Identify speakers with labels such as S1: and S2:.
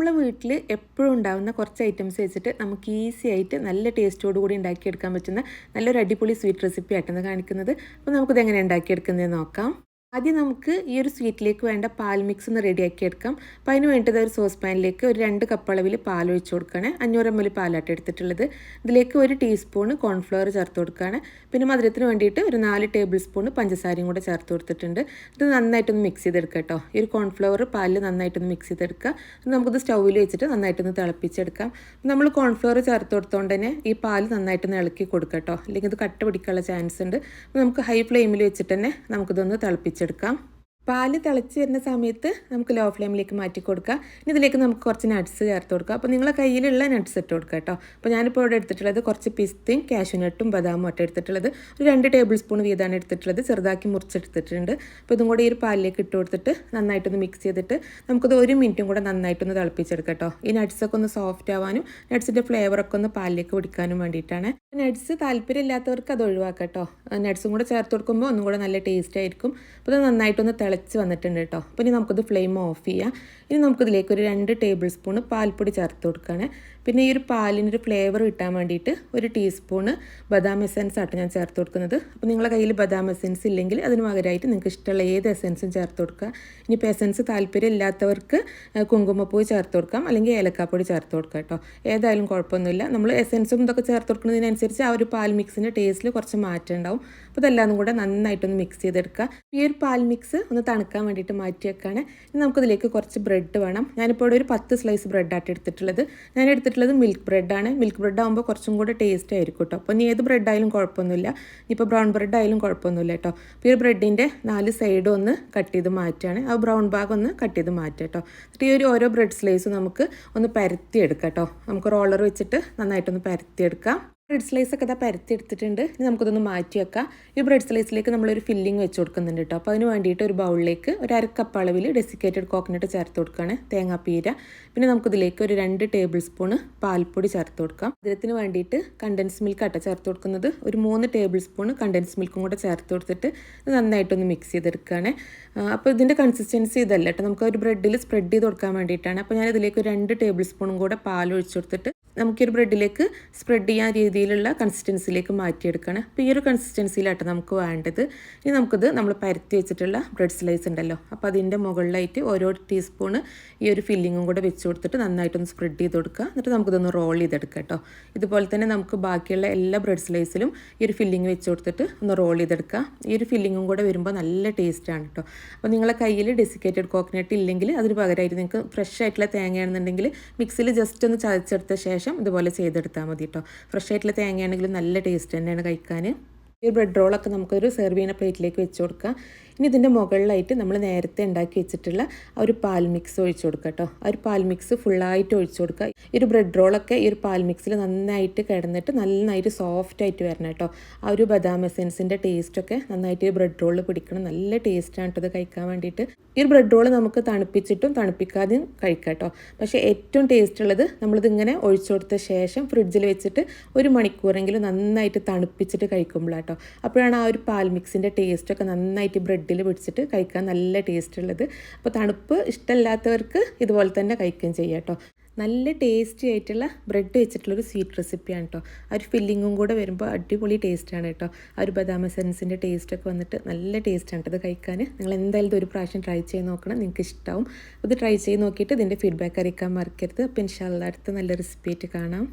S1: നമ്മളെ വീട്ടിൽ എപ്പോഴും ഉണ്ടാകുന്ന കുറച്ച് ഐറ്റംസ് വെച്ചിട്ട് നമുക്ക് ഈസി ആയിട്ട് നല്ല ടേസ്റ്റോട് കൂടി ഉണ്ടാക്കിയെടുക്കാൻ പറ്റുന്ന നല്ലൊരു അടിപൊളി സ്വീറ്റ് റെസിപ്പി ആയിട്ടാണ് കാണിക്കുന്നത്. അപ്പോൾ നമുക്കിത് എങ്ങനെ ഉണ്ടാക്കിയെടുക്കുന്നത് നോക്കാം. ആദ്യം നമുക്ക് ഈ ഒരു സ്വീറ്റിലേക്ക് വേണ്ട പാൽ മിക്സ് ഒന്ന് റെഡിയാക്കി എടുക്കാം. അപ്പോൾ അതിന് വേണ്ടത് ഒരു സോസ് പാനിലേക്ക് ഒരു 2 കപ്പ് അളവിൽ പാൽ ഒഴിച്ച് കൊടുക്കുകയാണ്. 500 ml പാലാട്ട് എടുത്തിട്ടുള്ളത്. ഇതിലേക്ക് 1 ടീസ്പൂൺ കോൺഫ്ലവർ ചേർത്ത് കൊടുക്കുകയാണ്. പിന്നെ മധുരത്തിന് വേണ്ടിയിട്ട് ഒരു 4 ടേബിൾ സ്പൂൺ പഞ്ചസാരയും കൂടെ ചേർത്ത് കൊടുത്തിട്ടുണ്ട്. ഇത് നന്നായിട്ടൊന്ന് മിക്സ് ചെയ്തെടുക്കുക കേട്ടോ. ഈ ഒരു കോൺഫ്ലവർ പാലിൽ നന്നായിട്ടൊന്ന് മിക്സ് ചെയ്തെടുക്കുക. നമുക്കിത് സ്റ്റൗവിൽ വെച്ചിട്ട് നന്നായിട്ടൊന്ന് തിളപ്പിച്ചെടുക്കാം. നമ്മൾ കോൺഫ്ലവർ ചേർത്ത് കൊടുത്തോണ്ട് തന്നെ ഈ പാൽ നന്നായിട്ടൊന്ന് ഇളക്കി കൊടുക്കുക കേട്ടോ, അല്ലെങ്കിൽ ഇത് കട്ട പിടിക്കാനുള്ള ചാൻസ് ഉണ്ട്. അപ്പോൾ നമുക്ക് ഹൈ ഫ്ലെയിമിൽ വെച്ചിട്ട് തന്നെ നമുക്കിതൊന്ന് തിളപ്പിച്ചെടുക്കാം. പാല് തിളച്ച് വരുന്ന സമയത്ത് നമുക്ക് ലോ ഫ്ലെയിമിലേക്ക് മാറ്റി കൊടുക്കുക. ഇനി ഇതിലേക്ക് നമുക്ക് കുറച്ച് നട്ട്സ് ചേർത്ത് കൊടുക്കുക. അപ്പോൾ നിങ്ങളെ കയ്യിലുള്ള നട്ട്സ് ഇട്ട് കൊടുക്കുക കേട്ടോ. അപ്പോൾ ഞാനിപ്പോൾ ഇവിടെ എടുത്തിട്ടുള്ളത് കുറച്ച് പിസ്തയും കാഷ്യൂനട്ടും ബദാമും ഒറ്റ എടുത്തിട്ടുള്ളത്. ഒരു 2 ടേബിൾ സ്പൂൺ വീതമാണ് എടുത്തിട്ടുള്ളത്. ചെറുതാക്കി മുറിച്ചെടുത്തിട്ടുണ്ട്. അപ്പോൾ ഇതും കൂടി ഈ ഒരു പാലിലേക്ക് ഇട്ട് കൊടുത്തിട്ട് നന്നായിട്ടൊന്ന് മിക്സ് ചെയ്തിട്ട് നമുക്കത് 1 മിനിറ്റും കൂടെ നന്നായിട്ടൊന്ന് തിളപ്പിച്ചെടുക്കാം കേട്ടോ. ഈ നട്ട്സൊക്കെ ഒന്ന് സോഫ്റ്റ് ആവാനും നട്ട്സിൻ്റെ ഫ്ലേവറൊക്കെ ഒന്ന് പാലിലേക്ക് പിടിക്കാനും വേണ്ടിയിട്ടാണ്. നട്ട്സ് താല്പര്യമില്ലാത്തവർക്ക് അത് ഒഴിവാക്കാം കേട്ടോ. നട്ട്സും കൂടെ ചേർത്ത് കൊടുക്കുമ്പോൾ ഒന്നും കൂടെ നല്ല ടേസ്റ്റ് ആയിരിക്കും. അപ്പോൾ ഇത് നന്നായിട്ടൊന്ന് തിളച്ച് വന്നിട്ടുണ്ട് കേട്ടോ. അപ്പോൾ ഇനി നമുക്കത് ഫ്ലെയിം ഓഫ് ചെയ്യാം. ഇനി നമുക്കിതിലേക്ക് ഒരു 2 ടേബിൾ സ്പൂൺ പാൽപ്പൊടി ചേർത്ത് കൊടുക്കുകയാണ്. പിന്നെ ഈ ഒരു പാലിനൊരു ഫ്ലേവർ കിട്ടാൻ വേണ്ടിയിട്ട് 1 ടീസ്പൂണ് ബദാം എസെൻസ് ആട്ടോ ഞാൻ ചേർത്ത് കൊടുക്കുന്നത്. അപ്പോൾ നിങ്ങളുടെ കയ്യിൽ ബദാം എസെൻസ് ഇല്ലെങ്കിൽ അതിന് പകരമായിട്ട് നിങ്ങൾക്ക് ഇഷ്ടമുള്ള ഏത് എസെൻസും ചേർത്ത് കൊടുക്കുക. ഇനിയിപ്പോൾ എസെൻസ് താല്പര്യം ഇല്ലാത്തവർക്ക് കുങ്കുമപ്പൂ ചേർത്ത് കൊടുക്കാം, അല്ലെങ്കിൽ ഏലക്കാപ്പൊടി ചേർത്ത് കൊടുക്കാം കേട്ടോ. ഏതായാലും കുഴപ്പമൊന്നുമില്ല. നമ്മൾ എസെൻസും ഇതൊക്കെ ചേർത്ത് കൊടുക്കുന്നതിനനുസരിച്ച് ആ ഒരു പാൽ മിക്സിൻ്റെ ടേസ്റ്റിൽ കുറച്ച് മാറ്റം ഉണ്ടാവും. അപ്പോൾ ഇതെല്ലാം കൂടെ നന്നായിട്ടൊന്ന് മിക്സ് ചെയ്തെടുക്കുക. ഈ ഒരു പാൽ മിക്സ് ഒന്ന് തണുക്കാൻ വേണ്ടിയിട്ട് മാറ്റി വെക്കുകയാണ്. ഇനി നമുക്കിതിലേക്ക് കുറച്ച് ബ്രെഡ് വേണം. ഞാനിപ്പോൾ ഇവിടെ ഒരു 10 സ്ലൈസ് ബ്രെഡായിട്ട് എടുത്തിട്ടുള്ളത്. ഞാൻ എടുത്തിട്ടുള്ളത് മിൽക്ക് ബ്രെഡാണ്. മിൽക്ക് ബ്രെഡ് ആകുമ്പോൾ കുറച്ചും കൂടെ ടേസ്റ്റ് ആയിരിക്കും കേട്ടോ. അപ്പോൾ ഇനി ഏത് ബ്രെഡായാലും കുഴപ്പമൊന്നുമില്ല. ഇപ്പോൾ ബ്രൗൺ ബ്രെഡ് ആയാലും കുഴപ്പമൊന്നുമില്ല കേട്ടോ. അപ്പോൾ ഈ ഒരു ബ്രെഡിൻ്റെ 4 സൈഡും ഒന്ന് കട്ട് ചെയ്ത് മാറ്റുകയാണ്. ആ ബ്രൗൺ ഭാഗം ഒന്ന് കട്ട് ചെയ്ത് മാറ്റുക കേട്ടോ. എന്നിട്ട് ഈ ഒരു ഓരോ ബ്രെഡ് സ്ലൈസും നമുക്ക് ഒന്ന് പരത്തിയെടുക്കാം കേട്ടോ. നമുക്ക് റോളർ വെച്ചിട്ട് നന്നായിട്ടൊന്ന് പരത്തിയെടുക്കാം. ബ്രെഡ് സ്ലൈസ് ഒക്കെ പരത്തി എടുത്തിട്ടുണ്ട്. ഇനി നമുക്കിതൊന്ന് മാറ്റി വെക്കാം. ഈ ബ്രെഡ് സ്ലൈസിലേക്ക് നമ്മളൊരു ഫില്ലിംഗ് വെച്ച് കൊടുക്കുന്നുണ്ട് കേട്ടോ. അപ്പോൾ അതിന് വേണ്ടിയിട്ട് ഒരു ബൗളിലേക്ക് ഒരു 1/2 കപ്പ് അളവിൽ ഡെസിക്കേറ്റഡ് കോക്കനട്ട് ചേർത്ത് കൊടുക്കുകയാണ്, തേങ്ങാപ്പീര. പിന്നെ നമുക്കിതിലേക്ക് ഒരു 2 ടേബിൾ സ്പൂൺ പാൽപ്പൊടി ചേർത്ത് കൊടുക്കാം. ഇതിന് വേണ്ടിയിട്ട് കണ്ടൻസ് മിൽക്ക് ആട്ടോ ചേർത്ത് കൊടുക്കുന്നത്. ഒരു 3 ടേബിൾ സ്പൂൺ കണ്ടൻസ് മിൽക്കും കൂടെ ചേർത്ത് കൊടുത്തിട്ട് നന്നായിട്ടൊന്ന് മിക്സ് ചെയ്തെടുക്കുകയാണ്. അപ്പോൾ ഇതിൻ്റെ കൺസിസ്റ്റൻസി ഇതല്ല കേട്ടോ, നമുക്ക് ഒരു ബ്രെഡിൽ സ്പ്രെഡ് ചെയ്ത് കൊടുക്കാൻ വേണ്ടിയിട്ടാണ്. അപ്പോൾ ഞാൻ ഇതിലേക്ക് 2 ടേബിൾ സ്പൂണും കൂടെ പാൽ ഒഴിച്ചു കൊടുത്തിട്ട് നമുക്കൊരു ബ്രെഡിലേക്ക് സ്പ്രെഡ് ചെയ്യാൻ രീതിയിലുള്ള കൺസിസ്റ്റൻസിയിലേക്ക് മാറ്റിയെടുക്കണം. അപ്പോൾ ഈ ഒരു കൺസിസ്റ്റൻസിയിലാട്ടോ നമുക്ക് വേണ്ടത്. ഇനി നമുക്കിത് നമ്മൾ പരത്തി വെച്ചിട്ടുള്ള ബ്രെഡ് സ്ലൈസ് ഉണ്ടല്ലോ, അപ്പോൾ അതിൻ്റെ മുകളിലായിട്ട് ഓരോ ടീസ്പൂണ് ഈ ഒരു ഫില്ലിങ്ങും കൂടെ വെച്ച് കൊടുത്തിട്ട് നന്നായിട്ടൊന്ന് സ്പ്രെഡ് ചെയ്ത് കൊടുക്കുക. എന്നിട്ട് നമുക്കിതൊന്ന് റോൾ ചെയ്തെടുക്കാം കേട്ടോ. ഇതുപോലെ തന്നെ നമുക്ക് ബാക്കിയുള്ള എല്ലാ ബ്രെഡ് സ്ലൈസിലും ഈ ഒരു ഫില്ലിങ് വെച്ച് കൊടുത്തിട്ട് ഒന്ന് റോൾ ചെയ്തെടുക്കുക. ഈ ഒരു ഫില്ലിങ്ങും കൂടെ വരുമ്പോൾ നല്ല ടേസ്റ്റാണ് കേട്ടോ. അപ്പോൾ നിങ്ങളെ കയ്യിൽ ഡെസിക്കേറ്റഡ് കോക്കനട്ട് ഇല്ലെങ്കിൽ അതിന് പകരമായിട്ട് നിങ്ങൾക്ക് ഫ്രഷ് ആയിട്ടുള്ള തേങ്ങയാണെന്നുണ്ടെങ്കിൽ മിക്സിയിൽ ജസ്റ്റ് ഒന്ന് ചതച്ചെടുത്ത ശേഷം ഇതുപോലെ ചെയ്തെടുത്താൽ മതി കേട്ടോ. ഫ്രഷ് ആയിട്ടുള്ള തേങ്ങയാണെങ്കിലും നല്ല ടേസ്റ്റ് തന്നെയാണ് കഴിക്കാൻ. ഈ ബ്രെഡ് റോളൊക്കെ നമുക്കൊരു സെർവ് ചെയ്യുന്ന പ്ലേറ്റിലേക്ക് വെച്ച് കൊടുക്കാം. ഇനി ഇതിൻ്റെ മുകളിലായിട്ട് നമ്മൾ നേരത്തെ ഉണ്ടാക്കി വെച്ചിട്ടുള്ള ആ ഒരു പാൽ മിക്സ് ഒഴിച്ചു കൊടുക്കുക കേട്ടോ. ആ ഒരു പാൽ മിക്സ് ഫുള്ളായിട്ട് ഒഴിച്ചു കൊടുക്കുക. ഈ ഒരു ബ്രെഡ് റോളൊക്കെ ഈ ഒരു പാൽ മിക്സിൽ നന്നായിട്ട് കിടന്നിട്ട് നന്നായിട്ട് സോഫ്റ്റ് ആയിട്ട് വരണം കേട്ടോ. ആ ഒരു ബദാം എസെൻസിൻ്റെ ടേസ്റ്റൊക്കെ നന്നായിട്ട് ഈ ബ്രെഡ് റോളിൽ പിടിക്കണം. നല്ല ടേസ്റ്റാണ് കേട്ടോ ഇത് കഴിക്കാൻ വേണ്ടിയിട്ട്. ഈ ഒരു ബ്രെഡ് റോള് നമുക്ക് തണുപ്പിച്ചിട്ടും തണുപ്പിക്കാതെയും കഴിക്കാം കേട്ടോ. പക്ഷേ ഏറ്റവും ടേസ്റ്റ് ഉള്ളത് നമ്മളിതിങ്ങനെ ഒഴിച്ചു കൊടുത്ത ശേഷം ഫ്രിഡ്ജിൽ വെച്ചിട്ട് 1 മണിക്കൂറെങ്കിലും നന്നായിട്ട് തണുപ്പിച്ചിട്ട് കഴിക്കുമ്പോഴാണ് കേട്ടോ. അപ്പോഴാണ് ആ ഒരു പാൽ മിക്സിൻ്റെ ടേസ്റ്റൊക്കെ നന്നായിട്ട് ബ്രെഡിൽ പിടിച്ചിട്ട് കഴിക്കാൻ നല്ല ടേസ്റ്റ് ഉള്ളത്. അപ്പോൾ തണുപ്പ് ഇഷ്ടമില്ലാത്തവർക്ക് ഇതുപോലെ തന്നെ കഴിക്കുകയും ചെയ്യാം കേട്ടോ. നല്ല ടേസ്റ്റി ആയിട്ടുള്ള ബ്രെഡ് വെച്ചിട്ടുള്ളൊരു സ്വീറ്റ് റെസിപ്പിയാണ് കേട്ടോ. ആ ഒരു ഫില്ലിങ്ങും കൂടെ വരുമ്പോൾ അടിപൊളി ടേസ്റ്റാണ് കേട്ടോ. ആ ഒരു ബദാം എസെൻസിൻ്റെ ടേസ്റ്റൊക്കെ വന്നിട്ട് നല്ല ടേസ്റ്റാണ് കേട്ടോ ഇത് കഴിക്കാൻ. നിങ്ങൾ എന്തായാലും ഒരു പ്രാവശ്യം ട്രൈ ചെയ്ത് നോക്കണം, നിങ്ങൾക്ക് ഇഷ്ടമാവും. ഇത് ട്രൈ ചെയ്ത് നോക്കിയിട്ട് ഇതിൻ്റെ ഫീഡ്ബാക്ക് അറിയിക്കാൻ മറക്കരുത്. അപ്പോൾ ഇൻഷാ അല്ലാഹ് അടുത്ത നല്ല റെസിപ്പി ആയിട്ട് കാണാം.